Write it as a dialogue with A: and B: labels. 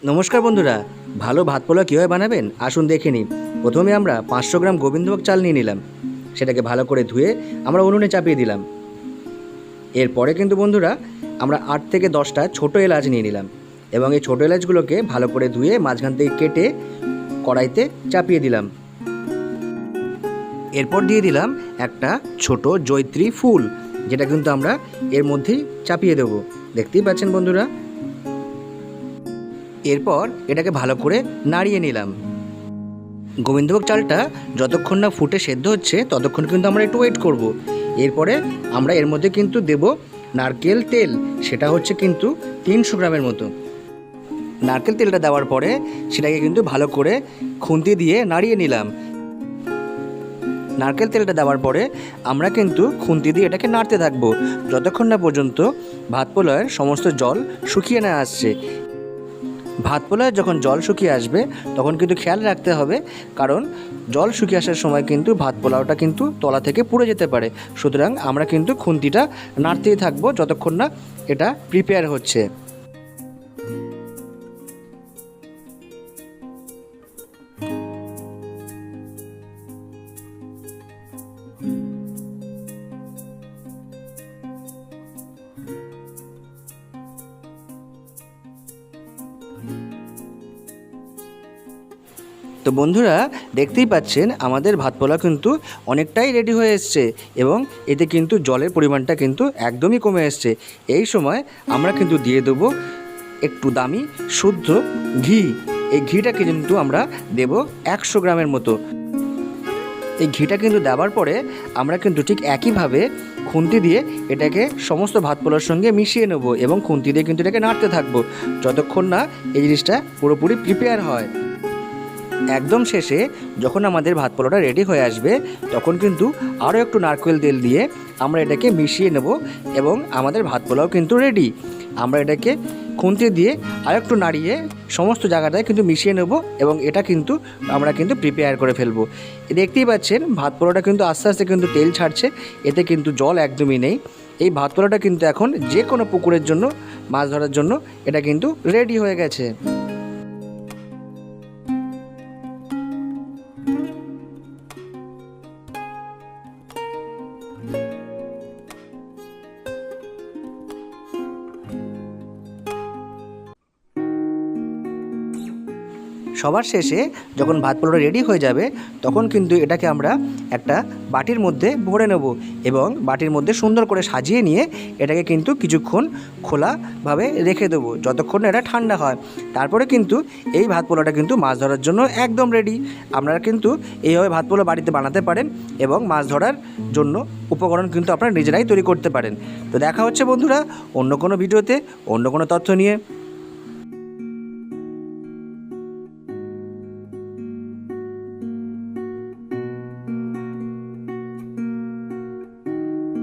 A: নমস্কার বন্ধুরা, ভালো ভাত পোলাও কীভাবে বানাবেন আসুন দেখে নিই। প্রথমে আমরা 500 গ্রাম গোবিন্দভোগ চাল নিয়ে নিলাম। সেটাকে ভালো করে ধুয়ে আমরা উনুনে চাপিয়ে দিলাম। এরপরে কিন্তু বন্ধুরা আমরা 8 থেকে 10টা ছোটো এলাচ নিয়ে নিলাম এবং এই ছোটো এলাচগুলোকে ভালো করে ধুয়ে মাঝখান থেকে কেটে কড়াইতে চাপিয়ে দিলাম। এরপর দিয়ে দিলাম একটা ছোট জয়িত্রী ফুল, যেটা কিন্তু আমরা এর মধ্যেই চাপিয়ে দেবো। দেখতেই পাচ্ছেন বন্ধুরা। এরপর এটাকে ভালো করে নাড়িয়ে নিলাম। গোবিন্দভোগ চালটা যতক্ষণ না ফুটে সেদ্ধ হচ্ছে ততক্ষণ কিন্তু আমরা একটু ওয়েট করব। এরপরে আমরা এর মধ্যে কিন্তু দেব নারকেল তেল, সেটা হচ্ছে কিন্তু 300 গ্রামের মতো। নারকেল তেলটা দেওয়ার পরে সেটাকে কিন্তু ভালো করে খুন্তি দিয়ে নাড়িয়ে নিলাম। নারকেল তেলটা দেওয়ার পরে আমরা কিন্তু খুন্তি দিয়ে এটাকে নাড়তে থাকবো যতক্ষণ না পর্যন্ত ভাত পোলাওয়ের সমস্ত জল শুকিয়ে না আসছে। ভাত পোলাওয়ে যখন জল শুকিয়ে আসবে তখন কিন্তু খেয়াল রাখতে হবে, কারণ জল শুকিয়ে আসার সময় কিন্তু ভাত পোলাওটা কিন্তু তলা থেকে পুড়ে যেতে পারে। সুতরাং আমরা কিন্তু খুন্তিটা নাড়তেই থাকবো যতক্ষণ না এটা প্রিপেয়ার হচ্ছে। তো বন্ধুরা দেখতেই পাচ্ছেন আমাদের ভাত পোলাও কিন্তু অনেকটাই রেডি হয়ে এসছে এবং এতে কিন্তু জলের পরিমাণটা কিন্তু একদমই কমে এসছে। এই সময় আমরা কিন্তু দিয়ে দেবো একটু দামি শুদ্ধ ঘি। এই ঘিটাকে কিন্তু আমরা দেব 100 গ্রামের মতো। এই ঘিটা কিন্তু দেওয়ার পরে আমরা কিন্তু ঠিক একইভাবে খুন্তি দিয়ে এটাকে সমস্ত ভাত পোলাওর সঙ্গে মিশিয়ে নেব এবং খুন্তি দিয়ে কিন্তু এটাকে নাড়তে থাকবো যতক্ষণ না এই জিনিসটা পুরোপুরি প্রিপেয়ার হয়। একদম শেষে যখন আমাদের ভাত পোলাওটা রেডি হয়ে আসবে তখন কিন্তু আরও একটু নারকেল তেল দিয়ে আমরা এটাকে মিশিয়ে নেব এবং আমাদের ভাত পোলাও কিন্তু রেডি। আমরা এটাকে খুন্তি দিয়ে আর একটু নাড়িয়ে সমস্ত জায়গাটায় কিন্তু মিশিয়ে নেব এবং এটা কিন্তু আমরা কিন্তু প্রিপেয়ার করে ফেলবো। দেখতেই পাচ্ছেন ভাত পোলাওটা কিন্তু আস্তে আস্তে কিন্তু তেল ছাড়ছে, এতে কিন্তু জল একদমই নেই। এই ভাত পোলাওটা কিন্তু এখন যে কোনো পুকুরের জন্য মাছ ধরার জন্য এটা কিন্তু রেডি হয়ে গেছে। সবার শেষে যখন ভাত পোলাওটা রেডি হয়ে যাবে তখন কিন্তু এটাকে আমরা একটা বাটির মধ্যে ভরে নেব এবং বাটির মধ্যে সুন্দর করে সাজিয়ে নিয়ে এটাকে কিন্তু কিছুক্ষণ খোলাভাবে রেখে দেবো যতক্ষণ না এটা ঠান্ডা হয়। তারপরে কিন্তু এই ভাত পোলাওটা কিন্তু মাছ ধরার জন্য একদম রেডি। আপনারা কিন্তু এইভাবে ভাত পোলাও বাড়িতে বানাতে পারেন এবং মাছ ধরার জন্য উপকরণ কিন্তু আপনারা নিজেরাই তৈরি করতে পারেন। তো দেখা হচ্ছে বন্ধুরা অন্য কোনো ভিডিওতে অন্য কোনো তথ্য নিয়ে।